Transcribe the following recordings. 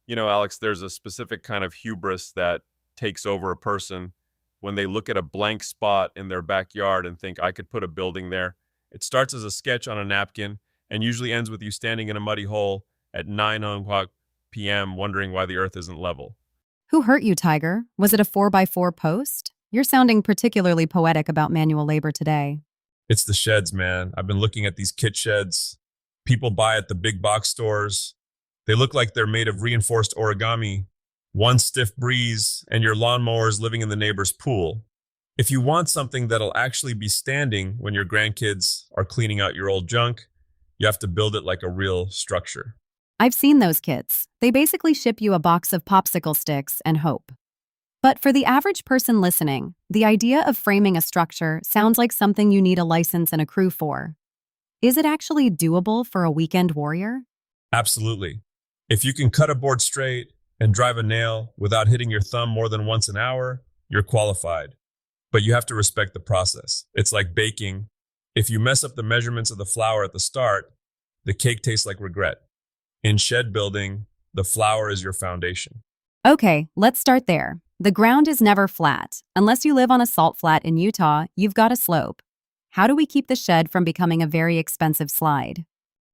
Alex, there's a specific kind of hubris that takes over a person when they look at a blank spot in their backyard and think, I could put a building there. It starts as a sketch on a napkin and usually ends with you standing in a muddy hole at 9 o'clock p.m. wondering why the earth isn't level. Who hurt you, Tiger? Was it a 4x4 post? You're sounding particularly poetic about manual labor today. It's the sheds, man. I've been looking at these kit sheds people buy at the big box stores. They look like they're made of reinforced origami. One stiff breeze, and your lawnmower's living in the neighbor's pool. If you want something that'll actually be standing when your grandkids are cleaning out your old junk, you have to build it like a real structure. I've seen those kits. They basically ship you a box of popsicle sticks and hope. But for the average person listening, the idea of framing a structure sounds like something you need a license and a crew for. Is it actually doable for a weekend warrior? Absolutely. If you can cut a board straight and drive a nail without hitting your thumb more than once an hour, you're qualified. But you have to respect the process. It's like baking. If you mess up the measurements of the flour at the start, the cake tastes like regret. In shed building, the flour is your foundation. Okay, let's start there. The ground is never flat. Unless you live on a salt flat in Utah, you've got a slope. How do we keep the shed from becoming a very expensive slide?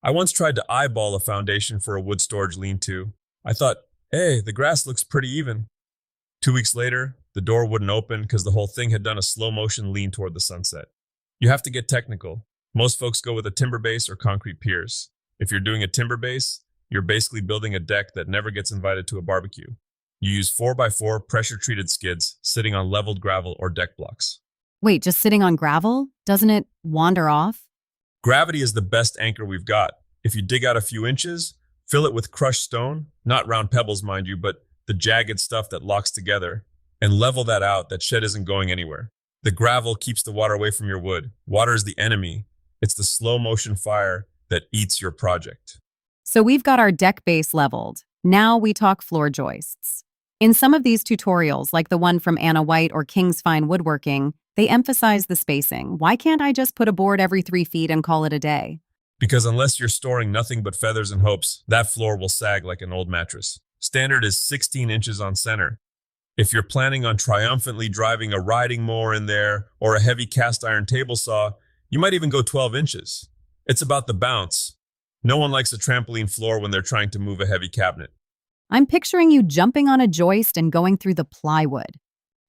I once tried to eyeball a foundation for a wood storage lean-to. I thought, hey, the grass looks pretty even. 2 weeks later, the door wouldn't open because the whole thing had done a slow motion lean toward the sunset. You have to get technical. Most folks go with a timber base or concrete piers. If you're doing a timber base, you're basically building a deck that never gets invited to a barbecue. You use 4x4 pressure-treated skids sitting on leveled gravel or deck blocks. Wait, just sitting on gravel? Doesn't it wander off? Gravity is the best anchor we've got. If you dig out a few inches, fill it with crushed stone, not round pebbles, mind you, but the jagged stuff that locks together, and level that out. That shed isn't going anywhere. The gravel keeps the water away from your wood. Water is the enemy. It's the slow motion fire that eats your project. So we've got our deck base leveled. Now we talk floor joists. In some of these tutorials, like the one from Anna White or King's Fine Woodworking, they emphasize the spacing. Why can't I just put a board every 3 feet and call it a day? Because unless you're storing nothing but feathers and hopes, that floor will sag like an old mattress. Standard is 16 inches on center. If you're planning on triumphantly driving a riding mower in there or a heavy cast iron table saw, you might even go 12 inches. It's about the bounce. No one likes a trampoline floor when they're trying to move a heavy cabinet. I'm picturing you jumping on a joist and going through the plywood.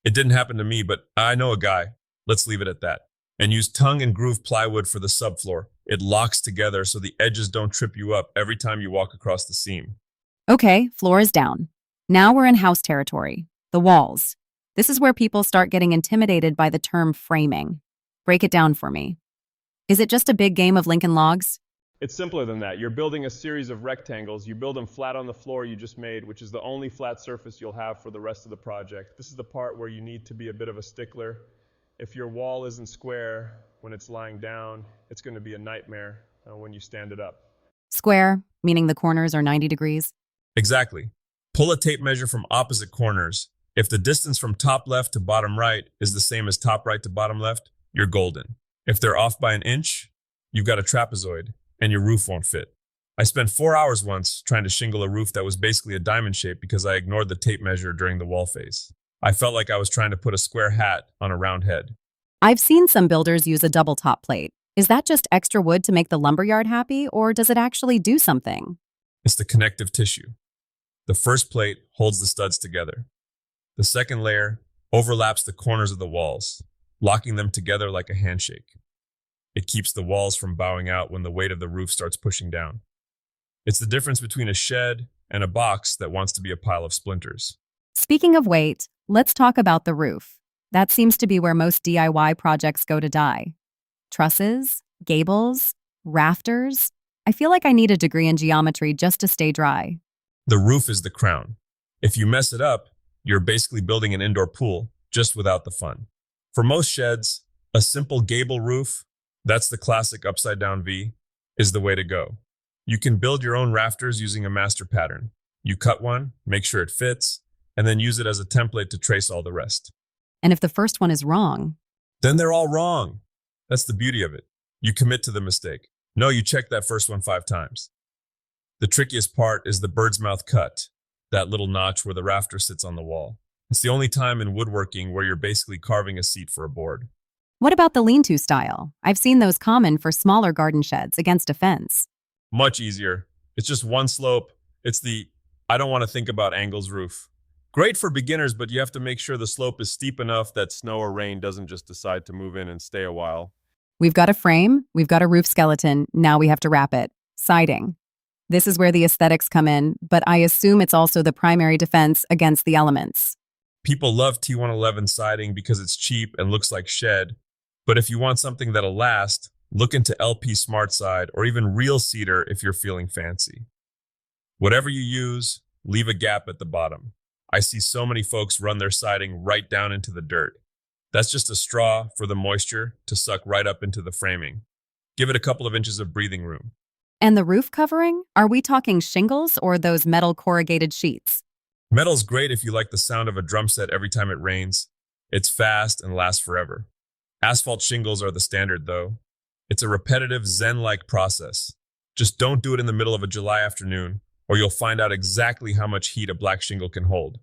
It didn't happen to me, but I know a guy. Let's leave it at that. And use tongue and groove plywood for the subfloor. It locks together so the edges don't trip you up every time you walk across the seam. Okay, floor is down. Now we're in house territory. The walls. This is where people start getting intimidated by the term framing. Break it down for me. Is it just a big game of Lincoln Logs? It's simpler than that. You're building a series of rectangles. You build them flat on the floor you just made, which is the only flat surface you'll have for the rest of the project. This is the part where you need to be a bit of a stickler. If your wall isn't square when it's lying down, it's going to be a nightmare when you stand it up. Square, meaning the corners are 90 degrees? Exactly. Pull a tape measure from opposite corners. If the distance from top left to bottom right is the same as top right to bottom left, you're golden. If they're off by an inch, you've got a trapezoid, and your roof won't fit. I spent 4 hours once trying to shingle a roof that was basically a diamond shape because I ignored the tape measure during the wall phase. I felt like I was trying to put a square hat on a round head. I've seen some builders use a double top plate. Is that just extra wood to make the lumberyard happy, or does it actually do something? It's the connective tissue. The first plate holds the studs together. The second layer overlaps the corners of the walls, locking them together like a handshake. It keeps the walls from bowing out when the weight of the roof starts pushing down. It's the difference between a shed and a box that wants to be a pile of splinters. Speaking of weight, let's talk about the roof. That seems to be where most DIY projects go to die. Trusses, gables, rafters. I feel like I need a degree in geometry just to stay dry. The roof is the crown. If you mess it up, you're basically building an indoor pool, just without the fun. For most sheds, a simple gable roof, that's the classic upside down V, is the way to go. You can build your own rafters using a master pattern. You cut one, make sure it fits, and then use it as a template to trace all the rest. And if the first one is wrong? Then they're all wrong. That's the beauty of it. You commit to the mistake. No, you check that first one 5 times. The trickiest part is the bird's mouth cut. that little notch where the rafter sits on the wall. It's the only time in woodworking where you're basically carving a seat for a board. What about the lean-to style? I've seen those common for smaller garden sheds against a fence. Much easier. It's just one slope. It's the I don't want to think about angles roof. Great for beginners, but you have to make sure the slope is steep enough that snow or rain doesn't just decide to move in and stay a while. We've got a frame, we've got a roof skeleton, now we have to wrap it. Siding. This is where the aesthetics come in, but I assume it's also the primary defense against the elements. People love T111 siding because it's cheap and looks like shed, but if you want something that'll last, look into LP Smart Side or even real cedar if you're feeling fancy. Whatever you use, leave a gap at the bottom. I see so many folks run their siding right down into the dirt. That's just a straw for the moisture to suck right up into the framing. Give it a couple of inches of breathing room. And the roof covering? Are we talking shingles or those metal corrugated sheets? Metal's great if you like the sound of a drum set every time it rains. It's fast and lasts forever. Asphalt shingles are the standard, though. It's a repetitive, zen-like process. Just don't do it in the middle of a July afternoon, or you'll find out exactly how much heat a black shingle can hold.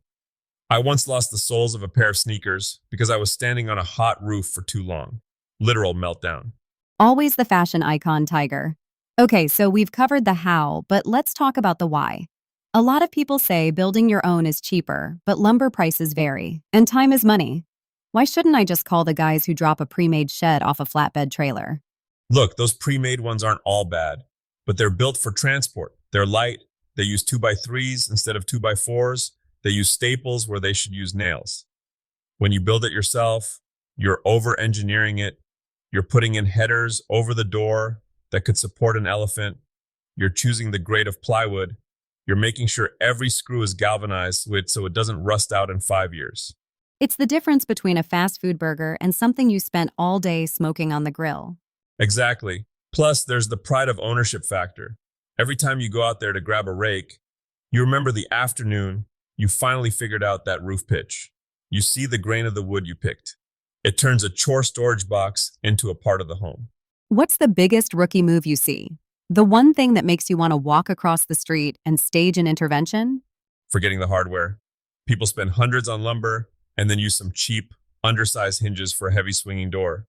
I once lost the soles of a pair of sneakers because I was standing on a hot roof for too long. Literal meltdown. Always the fashion icon, Tiger. Okay, so we've covered the how, but let's talk about the why. A lot of people say building your own is cheaper, but lumber prices vary, and time is money. Why shouldn't I just call the guys who drop a pre-made shed off a flatbed trailer? Look, those pre-made ones aren't all bad, but they're built for transport. They're light, they use 2x3s instead of 2x4s, they use staples where they should use nails. When you build it yourself, you're over-engineering it, you're putting in headers over the door that could support an elephant, you're choosing the grade of plywood, you're making sure every screw is galvanized so it doesn't rust out in 5 years. It's the difference between a fast food burger and something you spent all day smoking on the grill. Exactly. Plus, there's the pride of ownership factor. Every time you go out there to grab a rake, you remember the afternoon you finally figured out that roof pitch. You see the grain of the wood you picked. It turns a chore storage box into a part of the home. What's the biggest rookie move you see? The one thing that makes you want to walk across the street and stage an intervention? Forgetting the hardware. People spend hundreds on lumber and then use some cheap, undersized hinges for a heavy swinging door.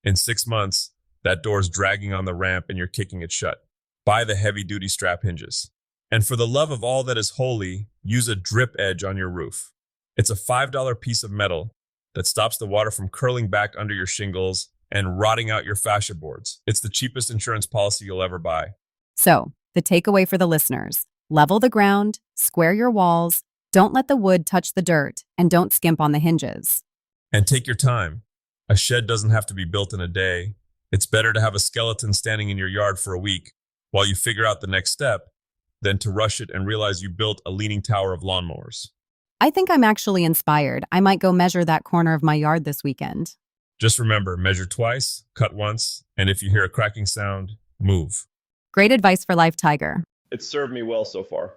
In 6 months, that door's dragging on the ramp and you're kicking it shut. Buy the heavy-duty strap hinges. And for the love of all that is holy, use a drip edge on your roof. It's a $5 piece of metal that stops the water from curling back under your shingles and rotting out your fascia boards. It's the cheapest insurance policy you'll ever buy. So, the takeaway for the listeners: level the ground, square your walls, don't let the wood touch the dirt, and don't skimp on the hinges. And take your time. A shed doesn't have to be built in a day. It's better to have a skeleton standing in your yard for a week while you figure out the next step than to rush it and realize you built a leaning tower of lawnmowers. I think I'm actually inspired. I might go measure that corner of my yard this weekend. Just remember, measure twice, cut once, and if you hear a cracking sound, move. Great advice for life, Tiger. It's served me well so far.